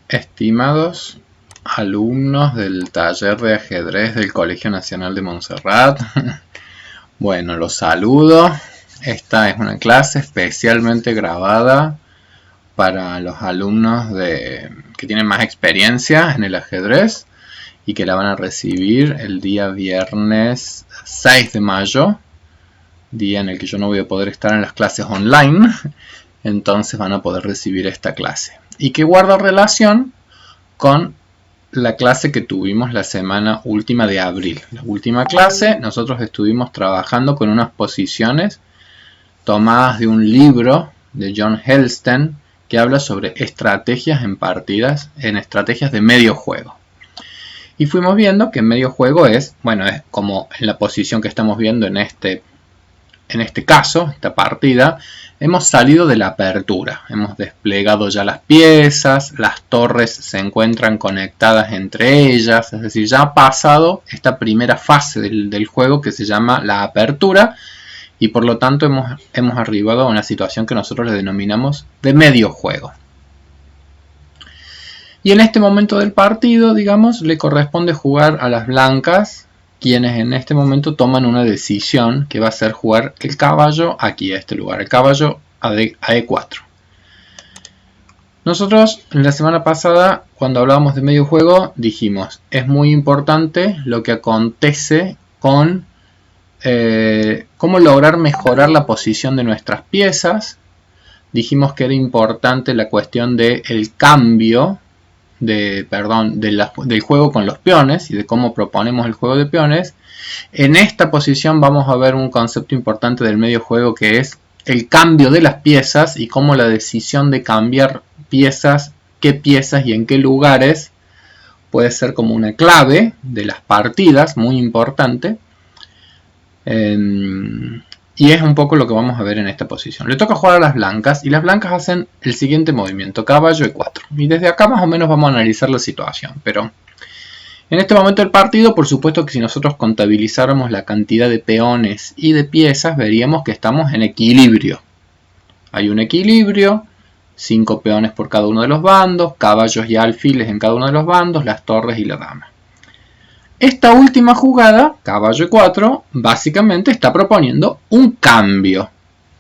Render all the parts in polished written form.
Estimados alumnos del taller de ajedrez del Colegio Nacional de Montserrat, bueno, los saludo. Esta es una clase especialmente grabada para los alumnos que tienen más experiencia en el ajedrez y que la van a recibir el día viernes 6 de mayo, día en el que yo no voy a poder estar en las clases online, entonces van a poder recibir esta clase. Y que guarda relación con la clase que tuvimos la semana última de abril. La última clase nosotros estuvimos trabajando con unas posiciones tomadas de un libro de John Helston que habla sobre estrategias en partidas, en estrategias de medio juego. Y fuimos viendo que medio juego es como en la posición que estamos viendo en este caso, esta partida, hemos salido de la apertura, hemos desplegado ya las piezas, las torres se encuentran conectadas entre ellas, es decir, ya ha pasado esta primera fase del juego que se llama la apertura y por lo tanto hemos arribado a una situación que nosotros le denominamos de medio juego. Y en este momento del partido, digamos, le corresponde jugar a las blancas, quienes en este momento toman una decisión que va a ser jugar el caballo aquí a este lugar, el caballo a E4. Nosotros en la semana pasada, cuando hablábamos de medio juego, dijimos es muy importante lo que acontece con cómo lograr mejorar la posición de nuestras piezas. Dijimos que era importante la cuestión del cambio del juego con los peones y de cómo proponemos el juego de peones. En esta posición vamos a ver un concepto importante del medio juego, que es el cambio de las piezas y cómo la decisión de cambiar piezas, qué piezas y en qué lugares puede ser como una clave de las partidas, muy importante. Y es un poco lo que vamos a ver en esta posición. Le toca jugar a las blancas y las blancas hacen el siguiente movimiento, caballo E4. Y desde acá más o menos vamos a analizar la situación. Pero en este momento del partido, por supuesto que si nosotros contabilizáramos la cantidad de peones y de piezas, veríamos que estamos en equilibrio. Hay un equilibrio, 5 peones por cada uno de los bandos, caballos y alfiles en cada uno de los bandos, las torres y la dama. Esta última jugada, caballo E4, básicamente está proponiendo un cambio,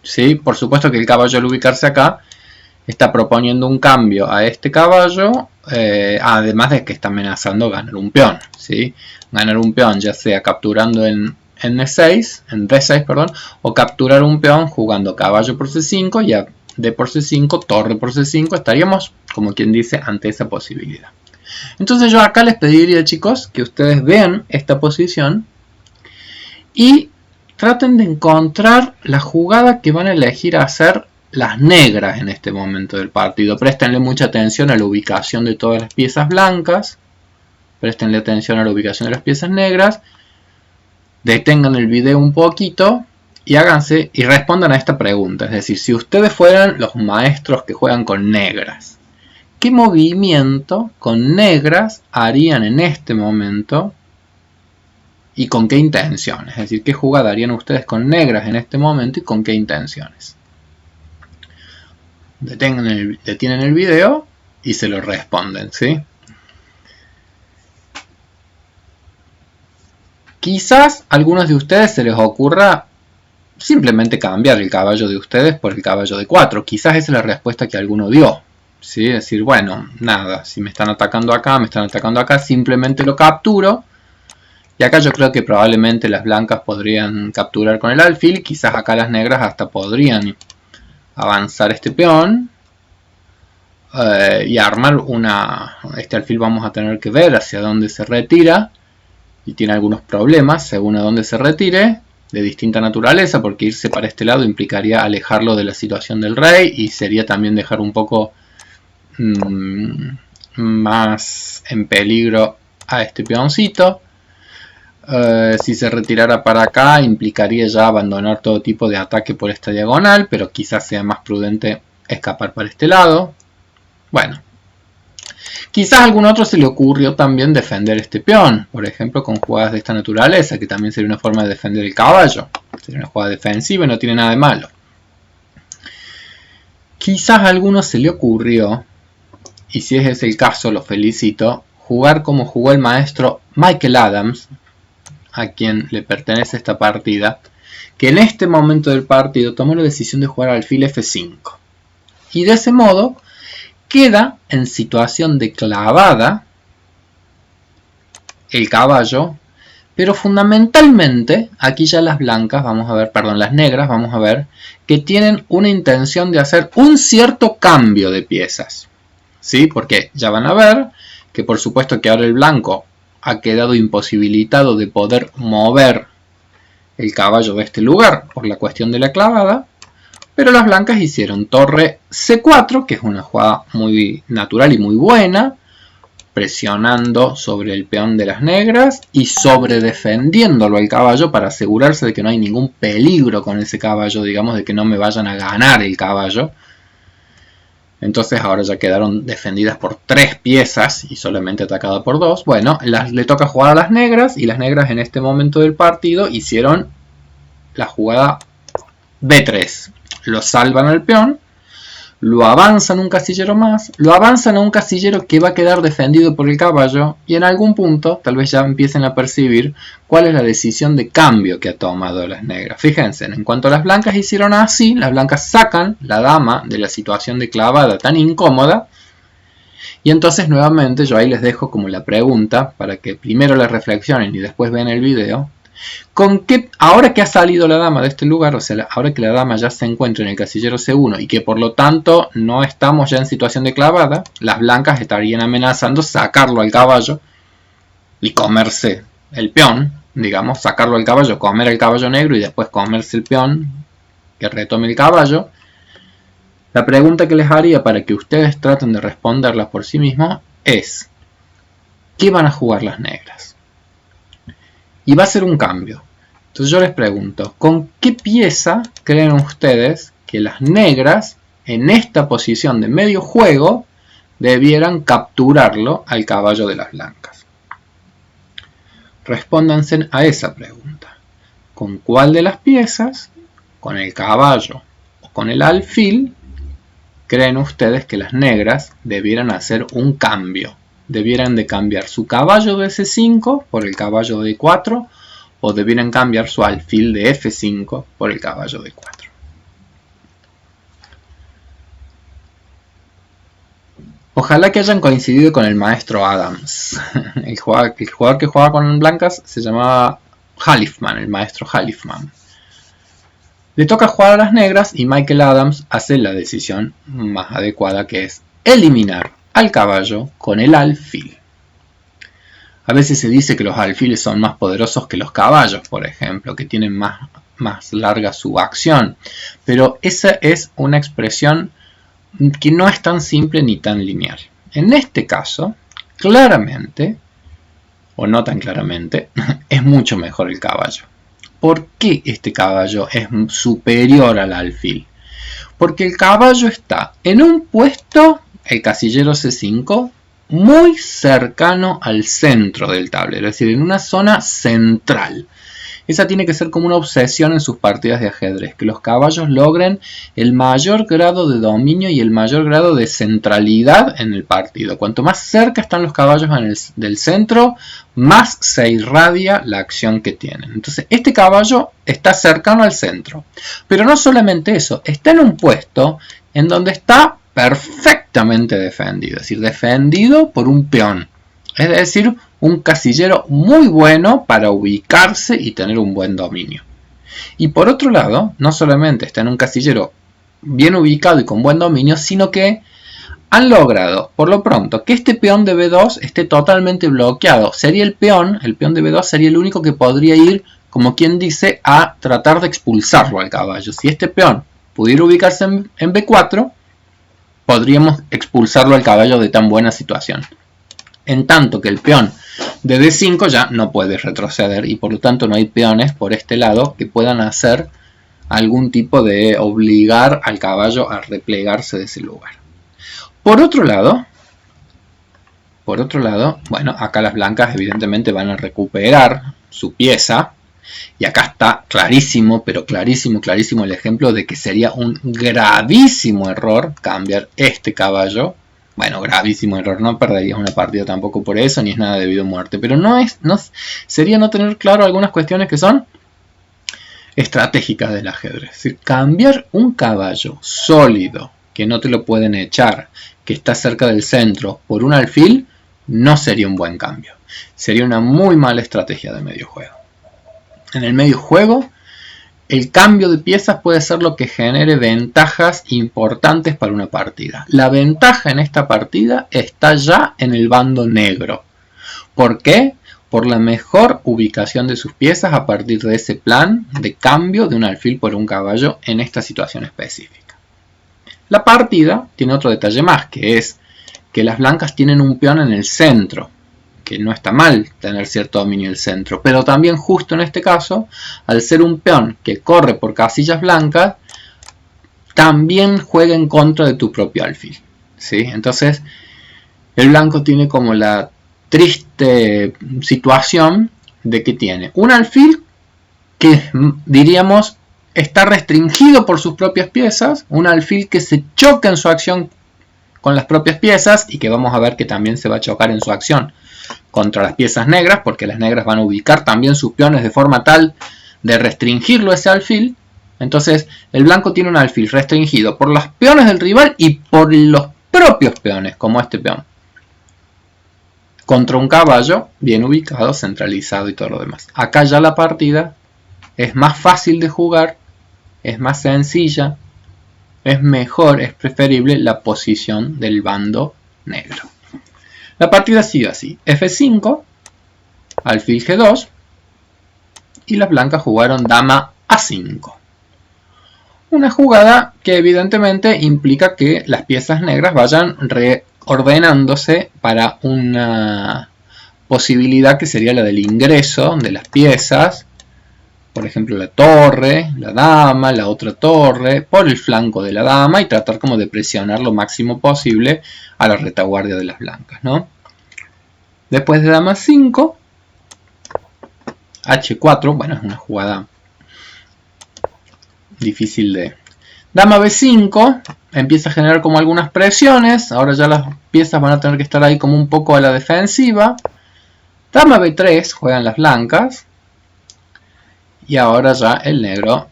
¿sí? Por supuesto que el caballo al ubicarse acá está proponiendo un cambio a este caballo, además de que está amenazando ganar un peón, ¿sí? Ganar un peón ya sea capturando en D6, perdón, o capturar un peón jugando caballo por C5 y a D por C5, torre por C5, estaríamos, como quien dice, ante esa posibilidad. Entonces yo acá les pediría, chicos, que ustedes vean esta posición y traten de encontrar la jugada que van a elegir hacer las negras en este momento del partido. Préstenle mucha atención a la ubicación de todas las piezas blancas, préstenle atención a la ubicación de las piezas negras, detengan el video un poquito y háganse y respondan a esta pregunta. Es decir, si ustedes fueran los maestros que juegan con negras, ¿qué movimiento con negras harían en este momento y con qué intenciones? Es decir, ¿qué jugada harían ustedes con negras en este momento y con qué intenciones? Detienen el video y se lo responden, ¿sí? Quizás a algunos de ustedes se les ocurra simplemente cambiar el caballo de ustedes por el caballo de 4. Quizás esa es la respuesta que alguno dio. ¿Sí? Es decir, bueno, nada, si me están atacando acá, simplemente lo capturo. Y acá yo creo que probablemente las blancas podrían capturar con el alfil, quizás acá las negras hasta podrían avanzar este peón y armar este alfil. Vamos a tener que ver hacia dónde se retira y tiene algunos problemas según a dónde se retire, de distinta naturaleza, porque irse para este lado implicaría alejarlo de la situación del rey y sería también dejar un poco más en peligro a este peoncito. Si se retirara para acá implicaría ya abandonar todo tipo de ataque por esta diagonal, pero quizás sea más prudente escapar para este lado. Bueno, quizás a algún otro se le ocurrió también defender este peón, por ejemplo con jugadas de esta naturaleza, que también sería una forma de defender el caballo, sería una jugada defensiva y no tiene nada de malo. Quizás a alguno se le ocurrió y si ese es el caso, lo felicito, jugar como jugó el maestro Michael Adams, a quien le pertenece esta partida, que en este momento del partido tomó la decisión de jugar alfil F5. Y de ese modo queda en situación de clavada el caballo, pero fundamentalmente aquí ya las blancas, las negras, vamos a ver que tienen una intención de hacer un cierto cambio de piezas, ¿sí? Porque ya van a ver que por supuesto que ahora el blanco ha quedado imposibilitado de poder mover el caballo de este lugar por la cuestión de la clavada, pero las blancas hicieron torre C4, que es una jugada muy natural y muy buena, presionando sobre el peón de las negras y sobre defendiéndolo al caballo para asegurarse de que no hay ningún peligro con ese caballo, digamos, de que no me vayan a ganar el caballo. Entonces ahora ya quedaron defendidas por 3 piezas y solamente atacada por 2. Bueno, le toca jugar a las negras, y las negras en este momento del partido hicieron la jugada B3. Lo salvan al peón, lo avanzan un casillero más, lo avanzan a un casillero que va a quedar defendido por el caballo, y en algún punto tal vez ya empiecen a percibir cuál es la decisión de cambio que ha tomado las negras. Fíjense, en cuanto a las blancas hicieron así, las blancas sacan la dama de la situación de clavada tan incómoda, y entonces nuevamente yo ahí les dejo como la pregunta para que primero la reflexionen y después vean el video. Ahora que ha salido la dama de este lugar, o sea, ahora que la dama ya se encuentra en el casillero C1 y que por lo tanto no estamos ya en situación de clavada, las blancas estarían amenazando sacarlo al caballo y comerse el peón, digamos, sacarlo al caballo, comer el caballo negro y después comerse el peón que retome el caballo. La pregunta que les haría para que ustedes traten de responderlas por sí mismos es: ¿qué van a jugar las negras? Y va a ser un cambio. Entonces yo les pregunto, ¿con qué pieza creen ustedes que las negras en esta posición de medio juego debieran capturarlo al caballo de las blancas? Respóndanse a esa pregunta. ¿Con cuál de las piezas, con el caballo o con el alfil, creen ustedes que las negras debieran hacer un cambio? Debieran de cambiar su caballo de C5 por el caballo de 4, o debieran cambiar su alfil de F5 por el caballo de 4. Ojalá que hayan coincidido con el maestro Adams. El jugador que jugaba con blancas se llamaba Halifman, el maestro Halifman. Le toca jugar a las negras y Michael Adams hace la decisión más adecuada, que es eliminar al caballo con el alfil. A veces se dice que los alfiles son más poderosos que los caballos, por ejemplo, que tienen más larga su acción, pero esa es una expresión que no es tan simple ni tan lineal. En este caso, claramente, o no tan claramente, es mucho mejor el caballo. ¿Por qué este caballo es superior al alfil? Porque el caballo está en un puesto, el casillero C5, muy cercano al centro del tablero, es decir, en una zona central. Esa tiene que ser como una obsesión en sus partidas de ajedrez, que los caballos logren el mayor grado de dominio y el mayor grado de centralidad en el partido. Cuanto más cerca están los caballos del centro, más se irradia la acción que tienen. Entonces, este caballo está cercano al centro. Pero no solamente eso, está en un puesto en donde está perfectamente defendido, es decir, defendido por un peón. Es decir, un casillero muy bueno para ubicarse y tener un buen dominio. Y por otro lado, no solamente está en un casillero bien ubicado y con buen dominio, sino que han logrado, por lo pronto, que este peón de B2 esté totalmente bloqueado. Sería el peón de B2 sería el único que podría ir, como quien dice, a tratar de expulsarlo al caballo. Si este peón pudiera ubicarse en B4, podríamos expulsarlo al caballo de tan buena situación. En tanto que el peón de D5 ya no puede retroceder y por lo tanto no hay peones por este lado que puedan hacer algún tipo de obligar al caballo a replegarse de ese lugar. Por otro lado, bueno, acá las blancas evidentemente van a recuperar su pieza. Y acá está clarísimo, pero clarísimo el ejemplo de que sería un gravísimo error cambiar este caballo bueno, gravísimo error, no perderías una partida tampoco por eso, ni es nada debido a muerte, pero sería no tener claro algunas cuestiones que son estratégicas del ajedrez. Es decir, cambiar un caballo sólido, que no te lo pueden echar, que está cerca del centro, por un alfil, no sería un buen cambio. Sería una muy mala estrategia de medio juego. En el medio juego, el cambio de piezas puede ser lo que genere ventajas importantes para una partida. La ventaja en esta partida está ya en el bando negro. ¿Por qué? Por la mejor ubicación de sus piezas a partir de ese plan de cambio de un alfil por un caballo en esta situación específica. La partida tiene otro detalle más, que es que las blancas tienen un peón en el centro, que no está mal tener cierto dominio del centro, pero también justo en este caso, al ser un peón que corre por casillas blancas, también juega en contra de tu propio alfil, ¿sí? Entonces, el blanco tiene como la triste situación de que tiene un alfil que, diríamos, está restringido por sus propias piezas, un alfil que se choca en su acción con las propias piezas y que vamos a ver que también se va a chocar en su acción contra las piezas negras, porque las negras van a ubicar también sus peones de forma tal de restringirlo ese alfil. Entonces el blanco tiene un alfil restringido por los peones del rival y por los propios peones, como este peón, contra un caballo bien ubicado, centralizado y todo lo demás. Acá ya la partida es más fácil de jugar, es más sencilla, es mejor, es preferible la posición del bando negro. La partida sigue así: F5, alfil G2 y las blancas jugaron dama A5. Una jugada que evidentemente implica que las piezas negras vayan reordenándose para una posibilidad que sería la del ingreso de las piezas, por ejemplo la torre, la dama, la otra torre, por el flanco de la dama y tratar como de presionar lo máximo posible a la retaguardia de las blancas, ¿no? Después de dama 5, H4, bueno, es una jugada difícil de... Dama B5, empieza a generar como algunas presiones, ahora ya las piezas van a tener que estar ahí como un poco a la defensiva. Dama B3, juegan las blancas. Y ahora ya el negro,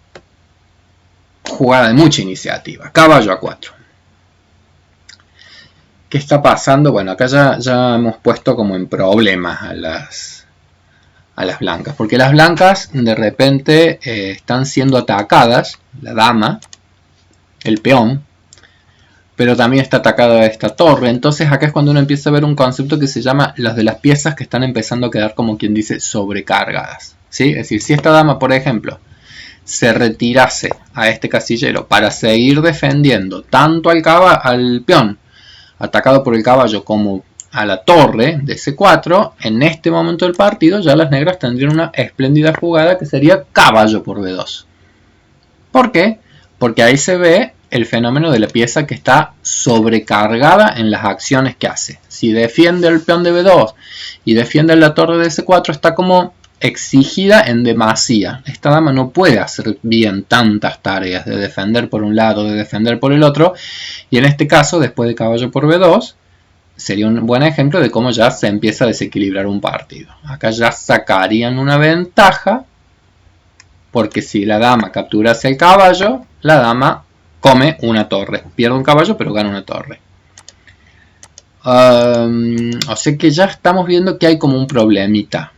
jugada de mucha iniciativa, caballo A4. ¿Qué está pasando? Bueno, acá ya hemos puesto como en problemas a las blancas, porque las blancas de repente están siendo atacadas, la dama, el peón, pero también está atacada esta torre. Entonces acá es cuando uno empieza a ver un concepto que se llama las de las piezas que están empezando a quedar, como quien dice, sobrecargadas, ¿sí? Es decir, si esta dama, por ejemplo, se retirase a este casillero para seguir defendiendo tanto al peón atacado por el caballo como a la torre de C4, en este momento del partido ya las negras tendrían una espléndida jugada que sería caballo por B2. ¿Por qué? Porque ahí se ve el fenómeno de la pieza que está sobrecargada en las acciones que hace. Si defiende el peón de B2 y defiende la torre de C4, está como exigida en demasía. Esta dama no puede hacer bien tantas tareas de defender por un lado, de defender por el otro, y en este caso, después de caballo por B2, sería un buen ejemplo de cómo ya se empieza a desequilibrar un partido. Acá ya sacarían una ventaja, porque si la dama capturase el caballo, la dama come una torre. Pierde un caballo, pero gana una torre. O sea que ya estamos viendo que hay como un problemita.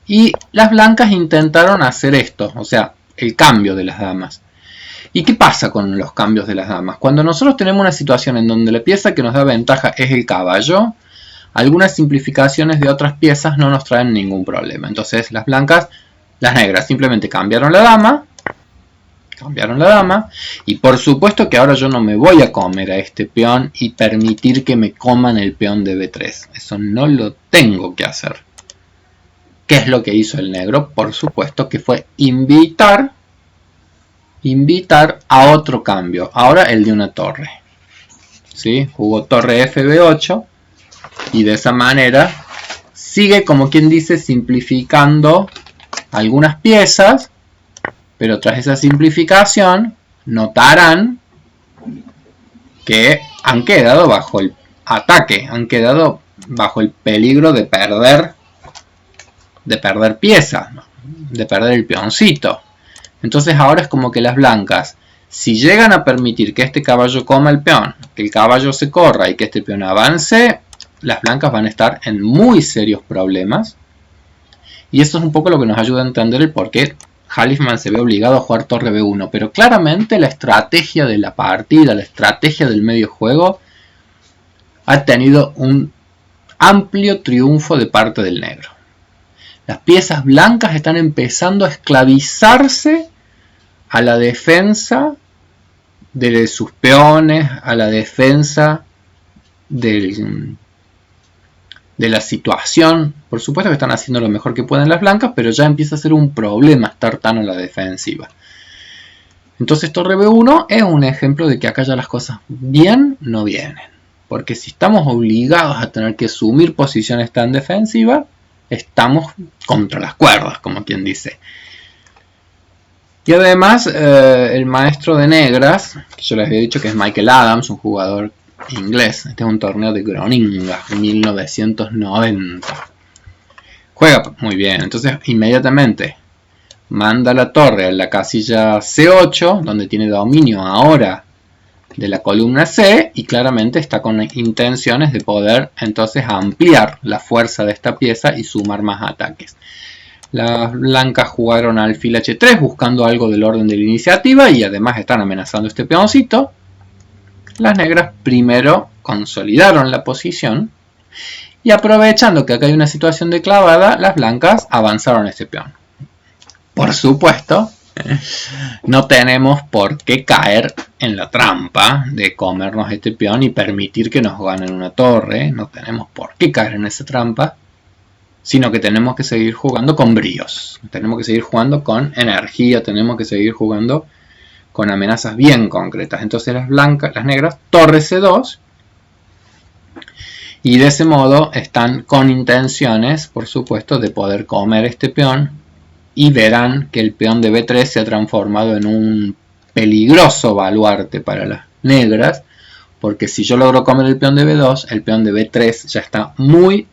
Y las blancas intentaron hacer esto, o sea, el cambio de las damas. ¿Y qué pasa con los cambios de las damas? Cuando nosotros tenemos una situación en donde la pieza que nos da ventaja es el caballo, algunas simplificaciones de otras piezas no nos traen ningún problema. Entonces las negras simplemente cambiaron la dama, y por supuesto que ahora yo no me voy a comer a este peón y permitir que me coman el peón de B3. Eso no lo tengo que hacer. ¿Qué es lo que hizo el negro? Por supuesto que fue invitar a otro cambio. Ahora el de una torre. ¿Sí? Jugó torre FB8 y de esa manera sigue, como quien dice, simplificando algunas piezas, pero tras esa simplificación notarán que han quedado bajo ataque, han quedado bajo el peligro de perder piezas, de perder el peoncito. Entonces ahora es como que las blancas, si llegan a permitir que este caballo coma el peón, que el caballo se corra y que este peón avance, las blancas van a estar en muy serios problemas. Y eso es un poco lo que nos ayuda a entender el por qué Halfman se ve obligado a jugar torre B1. Pero claramente la estrategia de la partida, la estrategia del medio juego, ha tenido un amplio triunfo de parte del negro. Las piezas blancas están empezando a esclavizarse a la defensa de sus peones, a la defensa de la situación. Por supuesto que están haciendo lo mejor que pueden las blancas, pero ya empieza a ser un problema estar tan a la defensiva. Entonces torre B1 es un ejemplo de que acá ya las cosas bien no vienen. Porque si estamos obligados a tener que asumir posiciones tan defensivas, estamos contra las cuerdas, como quien dice. Y además, el maestro de negras, que yo les había dicho que es Michael Adams, un jugador inglés. Este es un torneo de Groninga, 1990. Juega muy bien, entonces inmediatamente manda la torre a la casilla C8, donde tiene dominio ahora de la columna C, y claramente está con intenciones de poder entonces ampliar la fuerza de esta pieza y sumar más ataques. Las blancas jugaron alfil H3 buscando algo del orden de la iniciativa y además están amenazando este peoncito. Las negras primero consolidaron la posición y aprovechando que acá hay una situación de clavada, las blancas avanzaron este peón. Por supuesto, no tenemos por qué caer en la trampa de comernos este peón y permitir que nos ganen una torre. No tenemos por qué caer en esa trampa, sino que tenemos que seguir jugando con bríos. Tenemos que seguir jugando con energía, tenemos que seguir jugando con amenazas bien concretas. Entonces las negras, torre C2, y de ese modo están con intenciones, por supuesto, de poder comer este peón, y verán que el peón de B3 se ha transformado en un peligroso baluarte para las negras, porque si yo logro comer el peón de B2, el peón de B3 ya está muy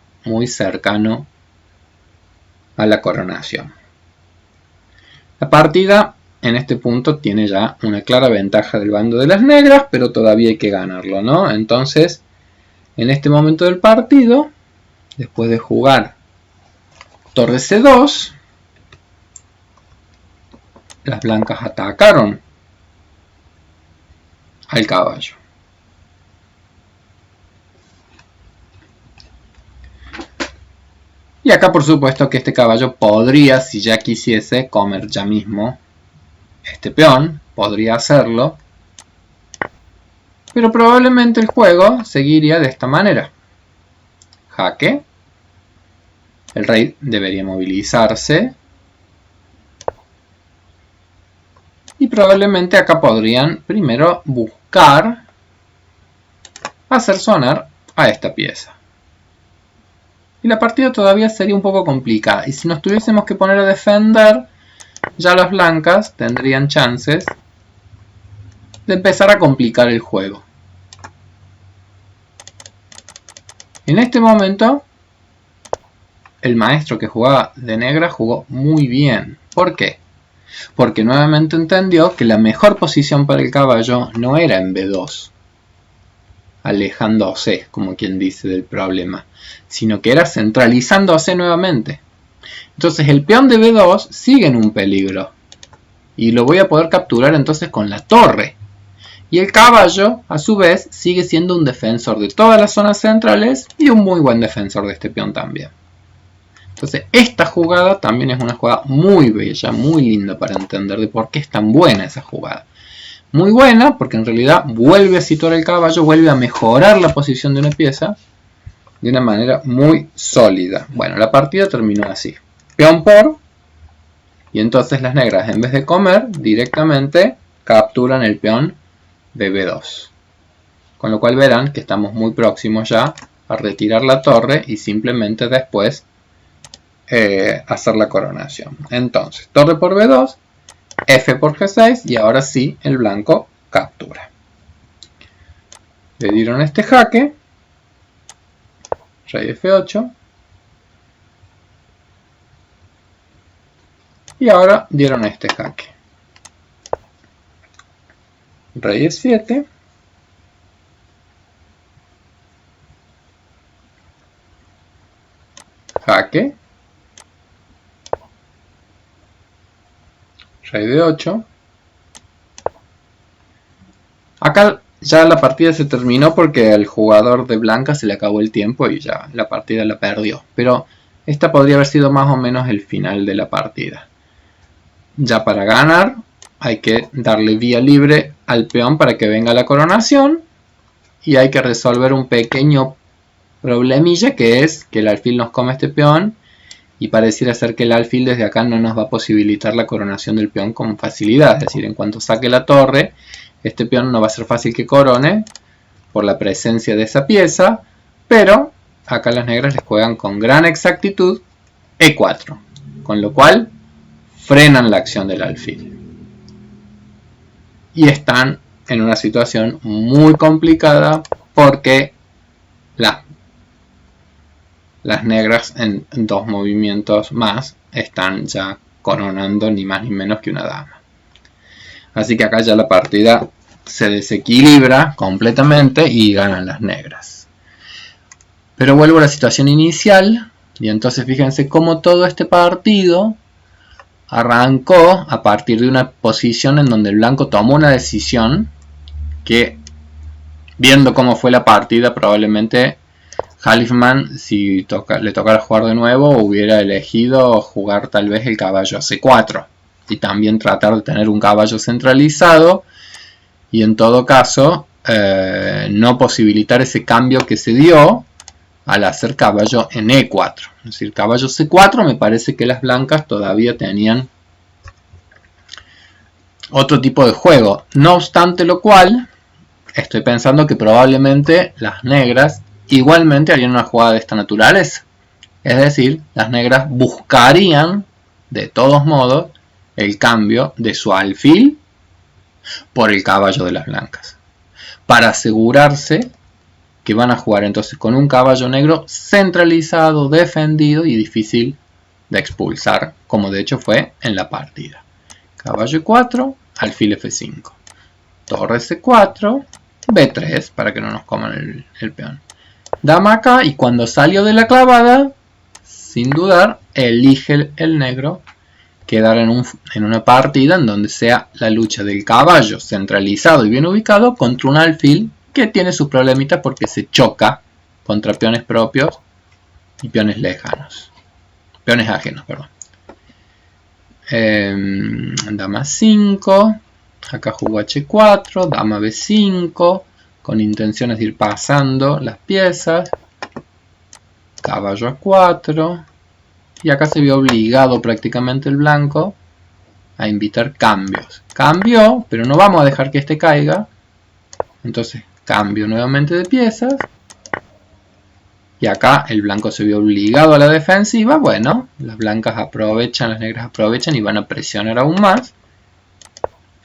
cercano a la coronación. La partida en este punto tiene ya una clara ventaja del bando de las negras, pero todavía hay que ganarlo, ¿no? Entonces, en este momento del partido, después de jugar torre C2, las blancas atacaron al caballo. Y acá por supuesto que este caballo podría, si ya quisiese, comer ya mismo este peón, podría hacerlo, pero probablemente el juego seguiría de esta manera. Jaque, el rey debería movilizarse, y probablemente acá podrían primero buscar hacer sonar a esta pieza. Y la partida todavía sería un poco complicada. Y si nos tuviésemos que poner a defender, ya las blancas tendrían chances de empezar a complicar el juego. En este momento, el maestro que jugaba de negra jugó muy bien. ¿Por qué? Porque nuevamente entendió que la mejor posición para el caballo no era en B2, alejándose, como quien dice, del problema, sino que era centralizándose nuevamente. Entonces el peón de B2 sigue en un peligro y lo voy a poder capturar entonces con la torre. Y el caballo, a su vez, sigue siendo un defensor de todas las zonas centrales y un muy buen defensor de este peón también. Entonces esta jugada también es una jugada muy bella, muy linda para entender de por qué es tan buena esa jugada. Muy buena porque en realidad vuelve a situar el caballo, vuelve a mejorar la posición de una pieza de una manera muy sólida. Bueno, la partida terminó así. Peón por, y entonces las negras en vez de comer directamente capturan el peón de B2. Con lo cual verán que estamos muy próximos ya a retirar la torre y simplemente después hacer la coronación. Entonces, torre por B2, F por G6 y ahora sí el blanco captura. Le dieron este jaque Rey F8. Y ahora dieron este jaque. Rey E7. Jaque. Rey D8. Acá ya la partida se terminó porque al jugador de blanca se le acabó el tiempo y ya la partida la perdió. Pero esta podría haber sido más o menos el final de la partida. Ya para ganar hay que darle vía libre al peón para que venga la coronación. Y hay que resolver un pequeño problemilla, que es que el alfil nos come este peón. Y pareciera ser que el alfil desde acá no nos va a posibilitar la coronación del peón con facilidad. Es decir, en cuanto saque la torre, este peón no va a ser fácil que corone por la presencia de esa pieza. Pero acá las negras les juegan con gran exactitud E4. Con lo cual frenan la acción del alfil. Y están en una situación muy complicada porque las negras en 2 movimientos más están ya coronando ni más ni menos que una dama. Así que acá ya la partida se desequilibra completamente y ganan las negras. Pero vuelvo a la situación inicial y entonces fíjense cómo todo este partido arrancó a partir de una posición en donde el blanco tomó una decisión que, viendo cómo fue la partida, probablemente Halfman, si le tocara jugar de nuevo, hubiera elegido jugar tal vez el caballo a C4 y también tratar de tener un caballo centralizado y en todo caso no posibilitar ese cambio que se dio al hacer caballo en E4. Es decir, caballo C4 me parece que las blancas todavía tenían otro tipo de juego. No obstante lo cual, estoy pensando que probablemente las negras igualmente harían una jugada de esta naturaleza. Es decir, las negras buscarían de todos modos el cambio de su alfil por el caballo de las blancas, para asegurarse que van a jugar entonces con un caballo negro centralizado, defendido y difícil de expulsar, como de hecho fue en la partida. Caballo E4, alfil F5, torre C4, B3 para que no nos coman el peón. Dama acá y cuando salió de la clavada, sin dudar, elige el negro quedar en una partida en donde sea la lucha del caballo centralizado y bien ubicado contra un alfil que tiene sus problemitas porque se choca contra peones propios y peones lejanos. Peones ajenos, perdón. Dama 5. Acá jugó H4. Dama B5. Con intenciones de ir pasando las piezas. Caballo A4. Y acá se vio obligado prácticamente el blanco a invitar cambios. Cambió, pero no vamos a dejar que este caiga. Entonces cambio nuevamente de piezas. Y acá el blanco se vio obligado a la defensiva. Bueno, las blancas aprovechan, las negras aprovechan y van a presionar aún más.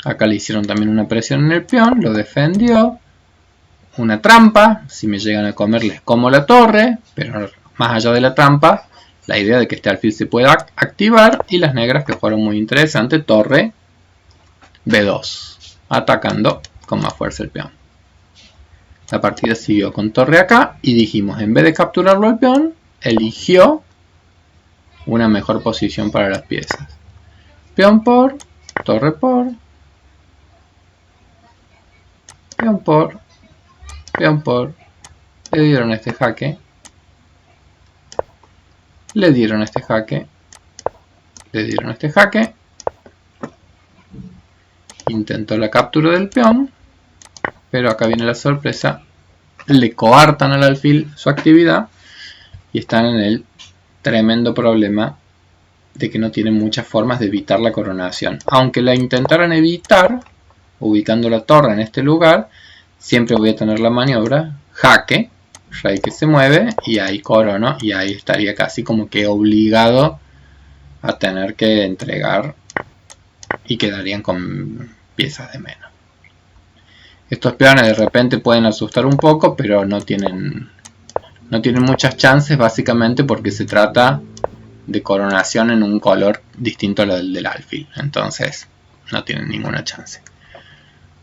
Acá le hicieron también una presión en el peón, lo defendió. Una trampa, si me llegan a comer les como la torre, pero más allá de la trampa, la idea de que este alfil se pueda activar. Y las negras que jugaron muy interesante, torre B2, atacando con más fuerza el peón. La partida siguió con torre acá y dijimos, en vez de capturarlo al peón, eligió una mejor posición para las piezas. Peón por, torre por, peón por, peón por. Le dieron este jaque. Le dieron este jaque. Le dieron este jaque. Intentó la captura del peón. Pero acá viene la sorpresa. Le coartan al alfil su actividad. Y están en el tremendo problema de que no tienen muchas formas de evitar la coronación. Aunque la intentaran evitar, ubicando la torre en este lugar, siempre voy a tener la maniobra jaque, rey que se mueve, y ahí corono, y ahí estaría casi como que obligado a tener que entregar y quedarían con piezas de menos. Estos peones de repente pueden asustar un poco, pero no tienen no tienen muchas chances, básicamente porque se trata de coronación en un color distinto a lo del alfil. Entonces no tienen ninguna chance.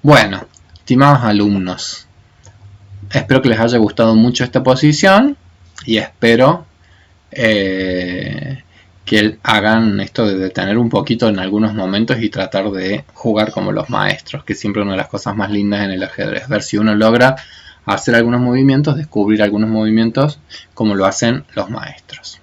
Bueno, estimados alumnos, espero que les haya gustado mucho esta posición y espero que hagan esto de detener un poquito en algunos momentos y tratar de jugar como los maestros, que siempre es una de las cosas más lindas en el ajedrez, ver si uno logra hacer algunos movimientos, descubrir algunos movimientos como lo hacen los maestros.